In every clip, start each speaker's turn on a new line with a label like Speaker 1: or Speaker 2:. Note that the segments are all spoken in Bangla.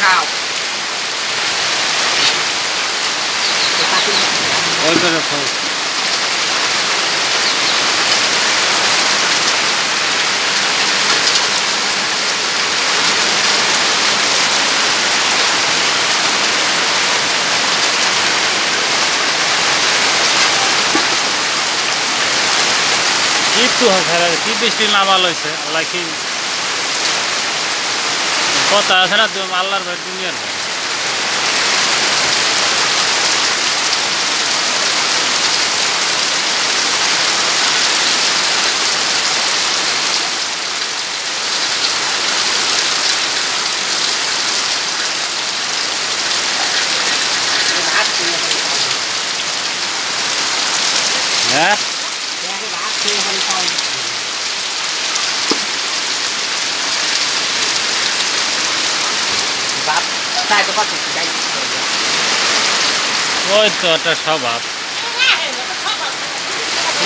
Speaker 1: খাও
Speaker 2: ওই করে খাও। একটু কি বৃষ্টি নামাল হয়েছে আল্লাহ কি কথা আছে না তুমি আল্লাহর ভাই দুনিয়ার ভাই হ্যাঁ
Speaker 1: বাপ তাই তো কত যাই
Speaker 2: ওই তো একটা স্বভাব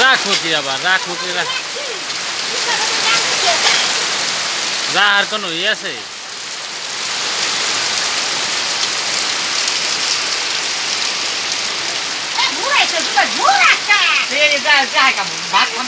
Speaker 2: রাখবো কি আবার রাখবো কি রাখার কোনো ই আছে
Speaker 1: ভাত খাম